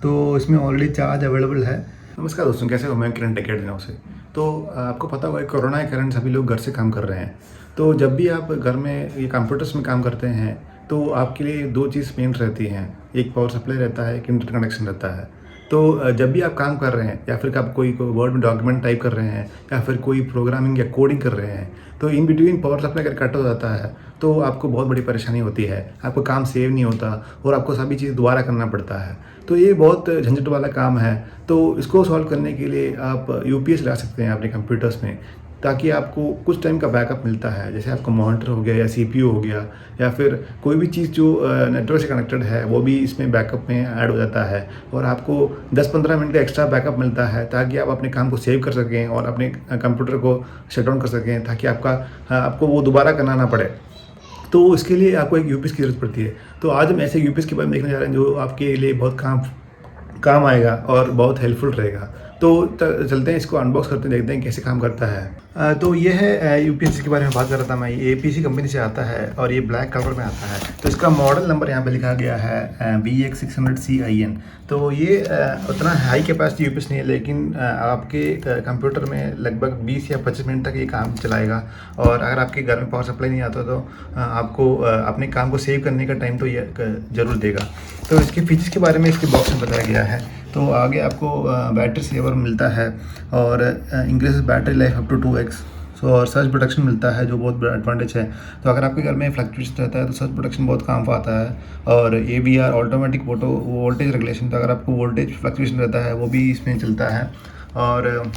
तो इसमें already charge available है। नमस्कार दोस्तों, कैसे हो? मैं किरण टेकेड दिनों से। तो आपको पता होगा कोरोना के कारण सभी लोग घर से काम कर रहे हैं। तो जब भी आप घर में ये कंप्यूटर्स में काम करते हैं तो आपके लिए दो चीज़ मेन रहती हैं। एक पावर सप्लाई रहता है, एक इंटरनेट कनेक्शन रहता है। तो जब भी आप काम कर रहे हैं या फिर आप कोई वर्ड में डॉक्यूमेंट टाइप कर रहे हैं या फिर कोई प्रोग्रामिंग या कोडिंग कर रहे हैं, तो इन बिटवीन पावर सप्लाई अगर कट हो जाता है तो आपको बहुत बड़ी परेशानी होती है। आपका काम सेव नहीं होता और आपको सभी चीज़ दोबारा करना पड़ता है। तो ये बहुत झंझट वाला काम है। तो इसको सॉल्व करने के लिए आप यूपीएस ला सकते हैं अपने कंप्यूटर्स में, ताकि आपको कुछ टाइम का बैकअप मिलता है। जैसे आपका मॉनिटर हो गया या सीपीयू हो गया या फिर कोई भी चीज़ जो नेटवर्क से कनेक्टेड है वो भी इसमें बैकअप में ऐड हो जाता है और आपको 10-15 मिनट का एक्स्ट्रा बैकअप मिलता है, ताकि आप अपने काम को सेव कर सकें और अपने कंप्यूटर को शट डाउन कर सकें, ताकि आपको वो दोबारा करना ना पड़े। तो इसके लिए आपको एक यूपीएस की ज़रूरत पड़ती है। तो आज हम ऐसे यूपीएस के बारे में देखने जा रहे हैं जो आपके लिए बहुत काम आएगा और बहुत हेल्पफुल रहेगा। तो चलते हैं, इसको अनबॉक्स करते हैं, देखते हैं कैसे काम करता है। तो ये है यूपीएस के बारे में बात कर रहा था मैं। ये एपीसी कंपनी से आता है और ये ब्लैक कलर में आता है। तो इसका मॉडल नंबर यहाँ पे लिखा गया है BX600CIN। तो ये उतना हाई कैपेसिटी यूपीएस नहीं है, लेकिन आपके कंप्यूटर में लगभग 20 या 25 मिनट तक ये काम चलाएगा। और अगर आपके घर में पावर सप्लाई नहीं आता तो आपको अपने काम को सेव करने का टाइम तो ये ज़रूर देगा। तो इसके फीचर्स के बारे में इसके बॉक्स में बताया गया है। तो आगे आपको बैटरी सेवर मिलता है और increase battery life up to 2x। और सर्च प्रोटेक्शन मिलता है, जो बहुत बड़ा एडवांटेज है। तो अगर आपके घर में फ्लक्चुएशन रहता है तो सर्च प्रोटेक्शन बहुत काम आता है। और AVR ऑटोमेटिक वोल्टेज रेगुलेशन, तो अगर आपको वोल्टेज फ्लक्चुएशन रहता है वो भी इसमें चलता है। और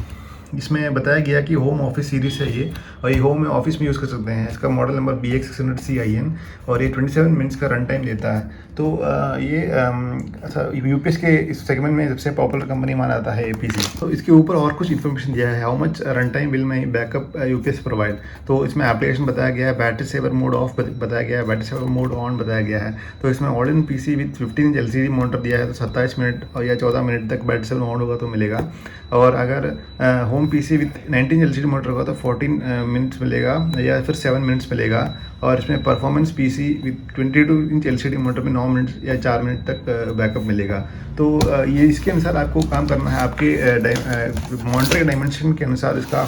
इसमें बताया गया कि होम ऑफिस सीरीज़ है ये, और ये होम में ऑफिस में यूज़ कर सकते हैं। इसका मॉडल नंबर BX600CIN और ये 27 मिनट्स का रन टाइम देता है। तो ये यूपीएस के इस सेगमेंट में सबसे पॉपुलर कंपनी माना जाता है एपीसी। तो इसके ऊपर और कुछ इन्फॉर्मेशन दिया है, how much run time will my backup UPS provide. तो इसमें एप्लीकेशन बताया गया है, बैटरी सेवर मोड ऑफ बताया गया है, बैटरी सेवर मोड ऑन बताया गया है। तो इसमें all in PC with 15 inch LCD monitor दिया है, तो 27 मिनट और या 14 मिनट तक बैटरी सेवर ऑन होगा तो मिलेगा। और अगर home PC with 19 LCD monitor होगा तो 14 मिनट्स मिलेगा या फिर 7 मिनट्स मिलेगा। और इसमें performance PC with 22 inch LCD monitor में 9 मिनट या 4 मिनट तक बैकअप मिलेगा। तो ये इसके अनुसार आपको काम करना है, आपके मॉनिटर के डायमेंशन के अनुसार इसका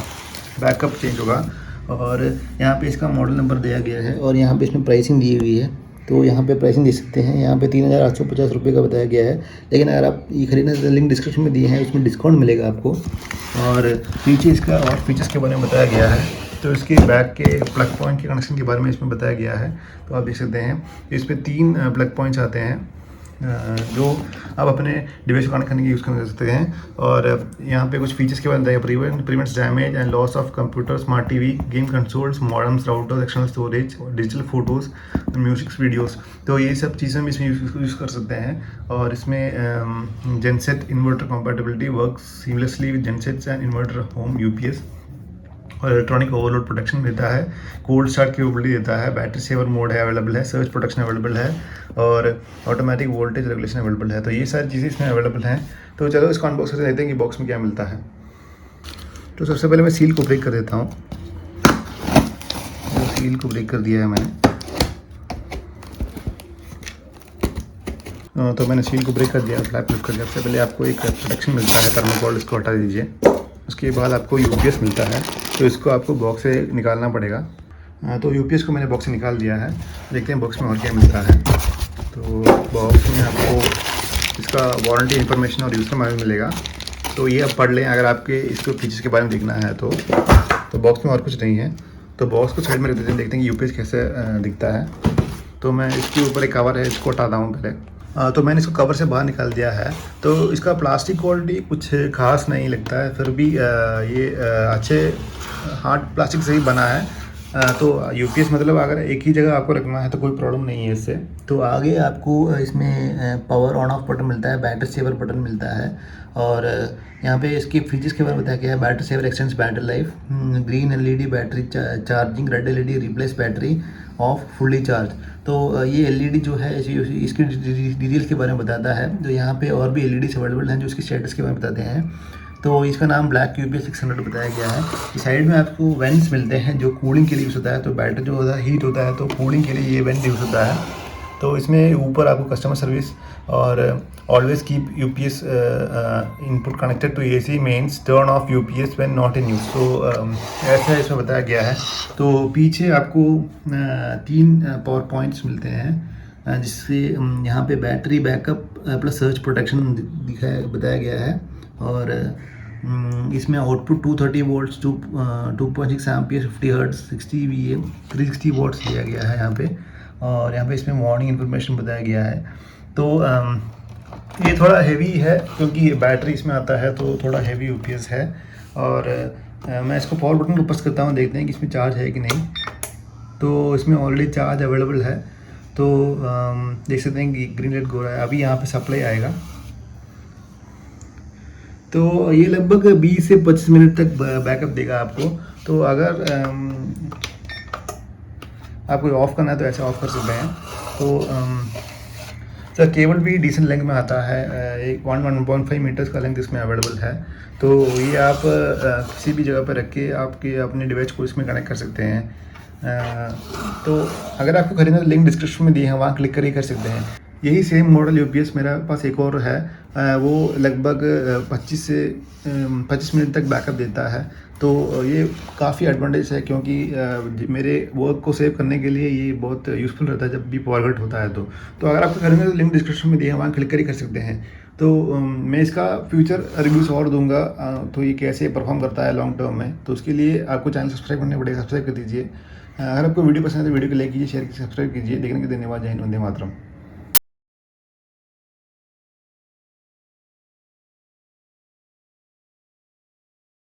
बैकअप चेंज होगा। और यहाँ पे इसका मॉडल नंबर दिया गया है और यहाँ पे इसमें प्राइसिंग दी हुई है। तो यहाँ पे प्राइसिंग दे सकते हैं, यहाँ पे 3850 रुपये का बताया गया है। लेकिन अगर आप ये खरीदना तो लिंक डिस्क्रिप्शन में दिए हैं, उसमें डिस्काउंट मिलेगा आपको। और नीचे इसका और फीचर्स के बारे में बताया गया है। तो इसके बैक के प्लग पॉइंट के कनेक्शन के बारे में इसमें बताया गया है। तो आप देख सकते हैं इसमें 3 प्लग पॉइंट्स आते हैं जो आप अपने डिवाइस को कनेक्ट करने के यूज़ कर सकते हैं। और यहाँ पे कुछ फीचर्स के बारे में बताया, prevents damage and loss of computer, smart TV, game consoles, modems, routers, external storage, digital photos, music, videos. तो ये सब चीज़ें भी इसमें यूज़ कर सकते हैं। और इसमें genset inverter compatibility works seamlessly with gensets and inverter home UPS. और इलेक्ट्रॉनिक ओवरलोड प्रोटेक्शन देता है, कोल्ड स्टार्ट कैपेबिलिटी देता है, बैटरी सेवर मोड है अवेलेबल है, सर्च प्रोटेक्शन अवेलेबल है और ऑटोमेटिक वोल्टेज रेगुलेशन अवेलेबल है। तो ये सारी चीज़ें इसमें अवेलेबल हैं। तो चलो इसको अनबॉक्स करके देखते हैं कि बॉक्स में क्या मिलता है। तो सबसे पहले मैं सील को ब्रेक कर देता हूँ। तो सील को ब्रेक कर दिया है मैंने। तो मैंने सील को ब्रेक कर दिया, फ्लैप कर दिया। सबसे पहले आपको एक प्रोटेक्शन मिलता है थर्मोकोल, इसको हटा दीजिए। उसके बाद आपको यूपीएस मिलता है, तो इसको आपको बॉक्स से निकालना पड़ेगा। तो यूपीएस को मैंने बॉक्स से निकाल दिया है। देखते हैं बॉक्स में और क्या मिलता है। तो बॉक्स में आपको इसका वारंटी इन्फॉर्मेशन और यूज़र मैनुअल मिलेगा। तो ये आप पढ़ लें अगर आपके इसको फीचर्स के बारे में देखना है तो बॉक्स में और कुछ नहीं है। तो बॉक्स को साइड में रख देते हैं, देखते हैं कि यूपीएस कैसे दिखता है। तो मैं इसके ऊपर एक कवर है, इसको हटाता हूँ पहले। तो मैंने इसको कवर से बाहर निकाल दिया है। तो इसका प्लास्टिक क्वालिटी कुछ खास नहीं लगता है, फिर भी ये अच्छे हार्ड प्लास्टिक से ही बना है। तो यूपीएस मतलब अगर एक ही जगह आपको रखना है तो कोई प्रॉब्लम नहीं है इससे। तो आगे आपको इसमें पावर ऑन ऑफ बटन मिलता है, बैटरी सेवर बटन मिलता है। और यहाँ पे इसके फीचर्स के बारे में बताया गया है, battery saver extends battery life, green LED battery charging, red LED replace battery off fully charge. तो ये LED जो है इसकी डिटेल्स के बारे में बताता है। तो यहाँ पे और भी LEDs अवेलेबल हैं जो इसकी स्टेटस के बारे में बताते हैं। तो इसका नाम ब्लैक UPS 600 बताया गया है। साइड में आपको वेंट्स मिलते हैं जो कूलिंग के लिए यूज़ होता है। तो बैटरी जो होता है हीट होता है तो कूलिंग के लिए ये वेंट यूज़ होता है। तो इसमें ऊपर आपको कस्टमर सर्विस और always keep UPS input connected to AC mains, turn off UPS when not in use. तो ऐसा इसमें बताया गया है। तो पीछे आपको 3 पावर पॉइंट्स मिलते हैं जिससे यहाँ पे battery backup plus surge protection बताया गया है। और इसमें output 230 volts 2.6 ampere 50 hertz 60 V 360 volts दिया गया है यहाँ पे। और यहाँ पे इसमें वार्निंग इन्फॉर्मेशन बताया गया है। तो ये थोड़ा हेवी है क्योंकि बैटरी इसमें आता है, तो थोड़ा हेवी यूपीएस है। और मैं इसको पावर बटन को प्रेस करता हूँ, देखते हैं कि इसमें चार्ज है कि नहीं। तो इसमें ऑलरेडी चार्ज अवेलेबल है। तो देख सकते हैं कि ग्रीन लाइट हो रहा है। अभी यहाँ पे सप्लाई आएगा। तो ये लगभग 20 से 25 मिनट तक बैकअप देगा आपको। तो अगर आपको ऑफ़ करना है तो ऐसे ऑफ़ कर सकते हैं। तो सर केबल भी डिसेंट लेंथ में आता है, एक 1.5 मीटर्स का लेंथ इसमें अवेलेबल है। तो ये आप किसी भी जगह पर रख के आपके अपने डिवाइस को इसमें कनेक्ट कर सकते हैं। तो अगर आपको खरीदना तो लिंक डिस्क्रिप्शन में दिए हैं, वहाँ क्लिक कर ही कर सकते हैं। यही सेम मॉडल यूपीएस मेरे पास एक और है, वो लगभग 25 मिनट तक बैकअप देता है। तो ये काफ़ी एडवांटेज है क्योंकि मेरे वर्क को सेव करने के लिए ये बहुत यूज़फुल रहता है जब भी पावर कट होता है। तो अगर आपको करेंगे तो लिंक डिस्क्रिप्शन में दिए हैं, वहाँ क्लिक कर ही कर सकते हैं। तो मैं इसका फ्यूचर रिव्यूज़ और दूंगा, तो ये कैसे परफॉर्म करता है लॉन्ग टर्म में। तो उसके लिए आपको चैनल सब्सक्राइब करने पड़ेगा, सब्सक्राइब कर दीजिए। अगर आपको वीडियो पसंद है तो वीडियो को लाइक कीजिए, शेयर कीजिए, सब्सक्राइब कीजिए। देखने के लिए धन्यवाद। जय हिंद, वंदे मातरम।